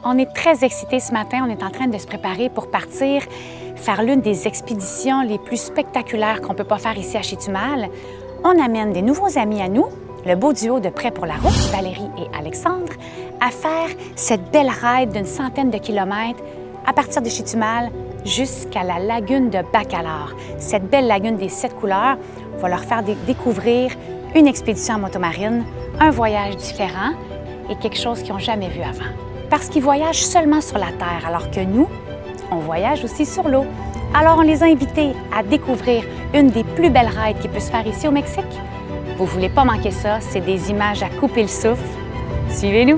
On est très excités ce matin. On est en train de se préparer pour partir faire l'une des expéditions les plus spectaculaires qu'on ne peut pas faire ici à Chetumal. On amène des nouveaux amis à nous, le beau duo de Prêt pour la route, Valérie et Alexandre, à faire cette belle ride d'une centaine de kilomètres à partir de Chetumal jusqu'à la lagune de Bacalar. Cette belle lagune des 7 couleurs va leur faire découvrir une expédition en motomarine, un voyage différent et quelque chose qu'ils n'ont jamais vu avant. Parce qu'ils voyagent seulement sur la terre, alors que nous, on voyage aussi sur l'eau. Alors on les a invités à découvrir une des plus belles rides qui peut se faire ici au Mexique. Vous ne voulez pas manquer ça, c'est des images à couper le souffle. Suivez-nous!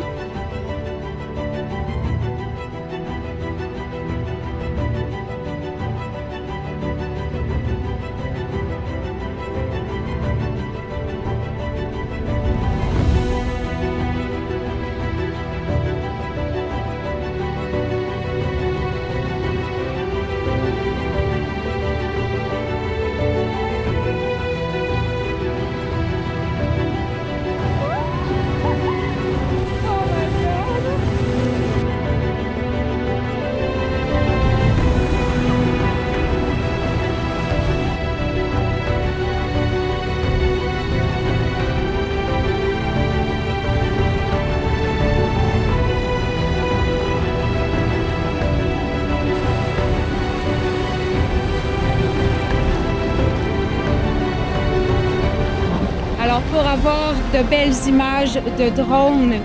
Alors, pour avoir de belles images de drone,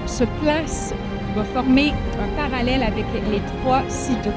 ce place va former un parallèle avec les 3 ci-dos.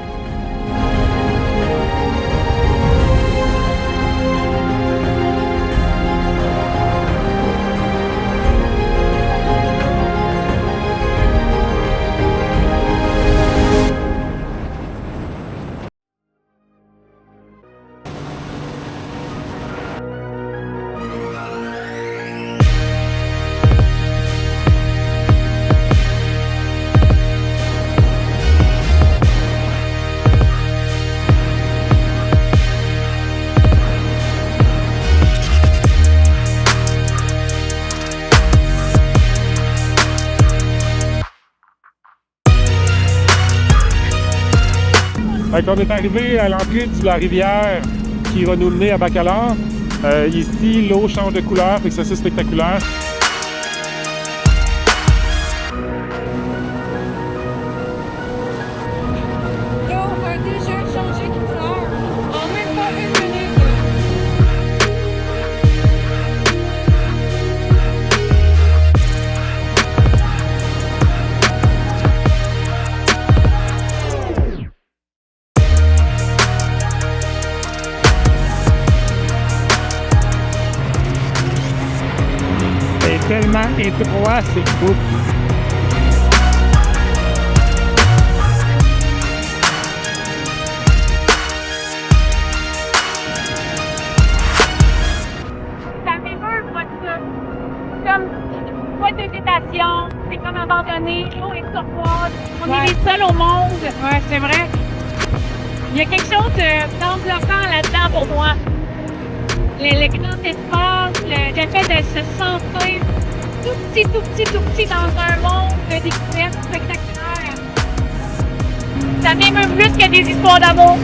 On est arrivé à l'entrée de la rivière qui va nous mener à Bacalar. Ici, l'eau change de couleur, fait que c'est assez spectaculaire. L'eau a déjà changé de couleur en même pas une minute. Tellement étroit, c'est fou. Ça m'émeut, moi, ça. Comme pas de végétation, c'est comme abandonné, l'eau est turquoise. On est les seuls au monde. Ouais, c'est vrai. Il y a quelque chose d'enveloppant là-dedans pour moi. Le grand espace, le fait de se sentir tout petit dans un monde de découvertes spectaculaires. Ça m'émeut plus que des histoires d'amour.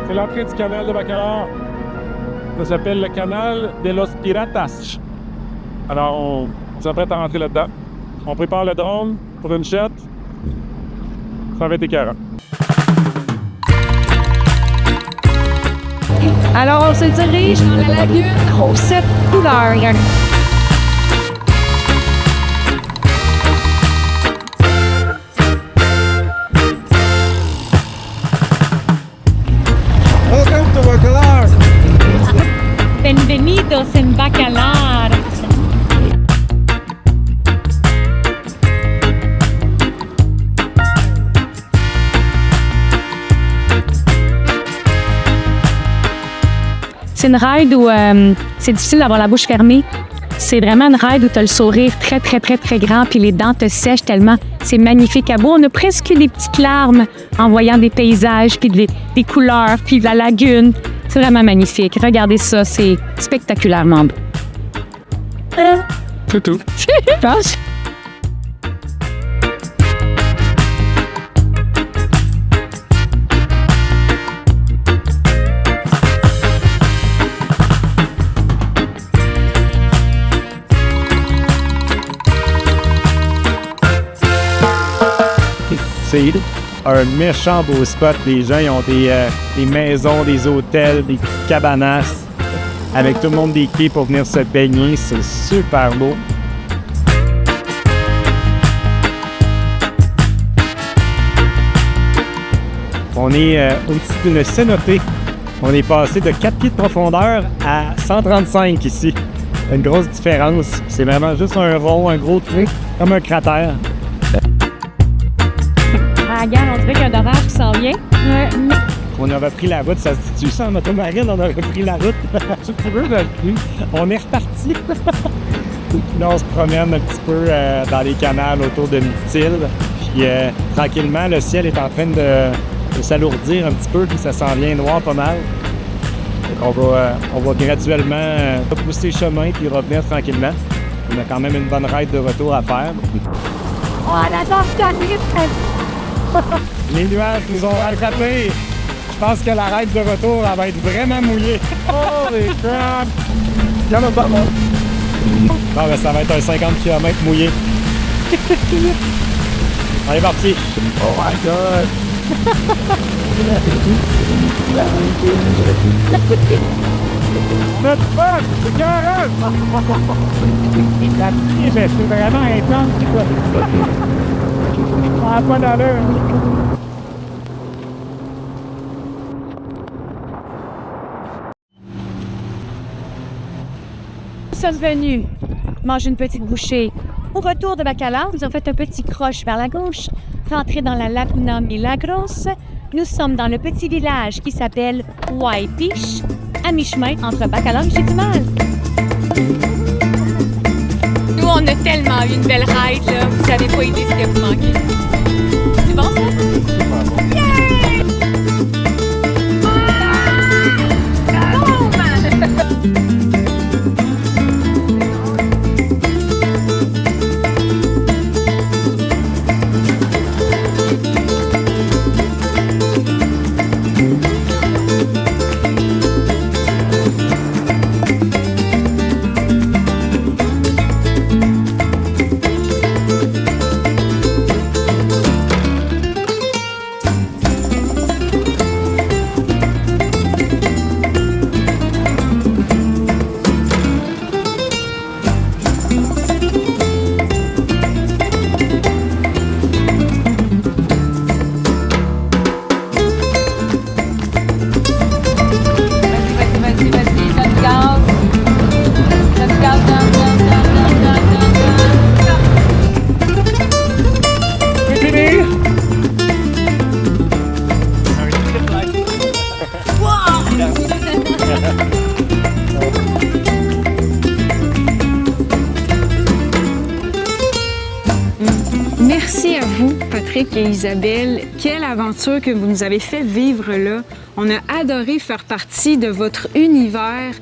C'est l'entrée du canal de Bacalar. Ça s'appelle le canal de los Piratas. Alors, on s'apprête à rentrer là-dedans. On prépare le drone pour une shot. Ça va être écœurant. Alors, on se dirige dans la lagune aux 7 couleurs. Welcome to Bacalar! Bienvenidos en Bacalar. C'est une ride où c'est difficile d'avoir la bouche fermée. C'est vraiment une ride où tu as le sourire très, très, très, très grand, puis les dents te sèchent tellement. C'est magnifique à beau. On a presque des petites larmes en voyant des paysages, puis des couleurs, puis la lagune. C'est vraiment magnifique. Regardez ça, c'est spectaculairement beau. C'est tout. Je pense. C'est un méchant beau spot. Les gens ils ont des maisons, des hôtels, des petites cabanasses avec tout le monde des quais pour venir se baigner. C'est super beau. On est au-dessus d'une cénotée. On est passé de 4 pieds de profondeur à 135 ici. Une grosse différence. C'est vraiment juste un rond, un gros trou, comme un cratère. Ah, regarde, on dirait qu'il y a un orage qui s'en vient. On aurait pris la route, ça se dit-tu ça en motomarine? On aurait pris la route. On est reparti. Là, on se promène un petit peu dans les canals autour de Midi-Île. Puis tranquillement, le ciel est en train de s'alourdir un petit peu, puis ça s'en vient noir pas mal. Donc on va graduellement pousser le chemin puis revenir tranquillement. On a quand même une bonne ride de retour à faire. Oh, la danse Les nuages nous ont rattrapés. Je pense que la ride de retour, elle va être vraiment mouillée. Holy crap! Il y en a pas mal. Bon, ben, ça va être un 50 km mouillé. On est parti. Oh my God! Notre pote! C'est carré! La pluie, c'est vraiment intense. Ça n'a pas d'allure. Nous sommes venus manger une petite bouchée. Au retour de Bacalar, nous avons fait un petit croche vers la gauche, rentré dans la Laguna Milagros. Nous sommes dans le petit village qui s'appelle Waipiche, à mi-chemin entre Bacalar et Chetumal. Nous, on a tellement eu une belle ride, là. Vous savez pas idée ce que vous manquez. C'est bon, ça? Merci à vous, Patrick et Isabelle. Quelle aventure que vous nous avez fait vivre là. On a adoré faire partie de votre univers.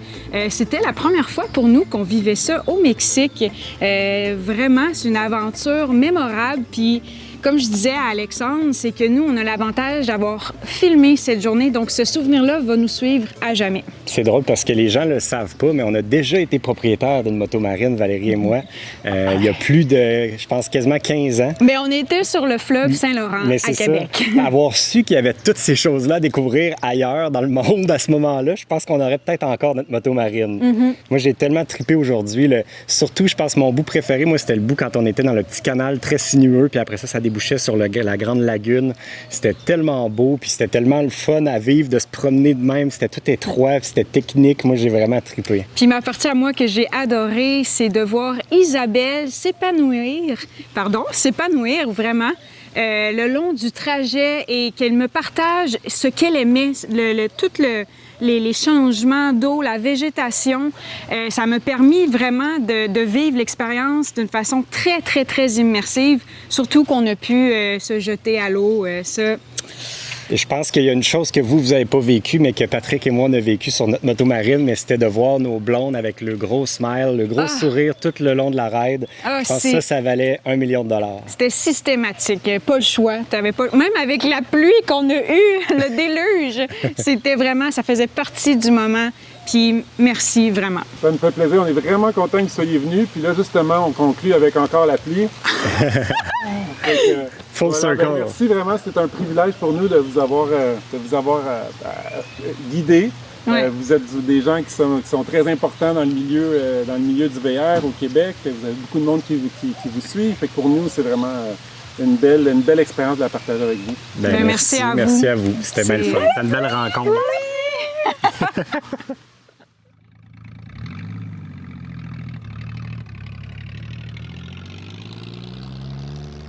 C'était la première fois pour nous qu'on vivait ça au Mexique. Vraiment, c'est une aventure mémorable. Puis, comme je disais à Alexandre, c'est que nous, on a l'avantage d'avoir filmé cette journée. Donc, ce souvenir-là va nous suivre à jamais. C'est drôle parce que les gens ne le savent pas, mais on a déjà été propriétaire d'une motomarine, Valérie et moi, il y a plus de, je pense, quasiment 15 ans. Mais on était sur le fleuve Saint-Laurent à Québec. Ça. Avoir su qu'il y avait toutes ces choses-là à découvrir ailleurs dans le monde à ce moment-là, je pense qu'on aurait peut-être encore notre motomarine. Moi, j'ai tellement trippé aujourd'hui. Surtout, je pense, mon bout préféré, moi, c'était le bout quand on était dans le petit canal très sinueux, puis après ça débouchait sur la grande lagune. C'était tellement beau, puis c'était tellement le fun à vivre, de se promener de même. C'était tout étroit, puis c'était technique. Moi, j'ai vraiment trippé. Puis ma partie à moi que j'ai adorée, c'est de voir Isabelle s'épanouir vraiment le long du trajet et qu'elle me partage ce qu'elle aimait, tout les changements d'eau, la végétation. Ça m'a permis vraiment de vivre l'expérience d'une façon très, très, très immersive, surtout qu'on a pu se jeter à l'eau. Et je pense qu'il y a une chose que vous n'avez pas vécue, mais que Patrick et moi, on a vécu sur notre motomarine, mais c'était de voir nos blondes avec le gros smile, le gros sourire tout le long de la ride. Je pense que ça valait $1 million. C'était systématique, pas le choix. T'avais pas... Même avec la pluie qu'on a eue, le déluge, c'était vraiment, ça faisait partie du moment. Puis merci vraiment. Ça nous fait plaisir, on est vraiment contents que vous soyez venus. Puis là, justement, on conclut avec encore la pluie. Full circle. Merci vraiment, c'est un privilège pour nous de vous avoir guidé. Ouais. Vous êtes des gens qui sont très importants dans le milieu du VR au Québec. Vous avez beaucoup de monde qui vous suit. Fait que pour nous, c'est vraiment une belle expérience de la partager avec vous. Merci à vous. Merci à vous. C'était belle fun. C'était une belle rencontre. Oui!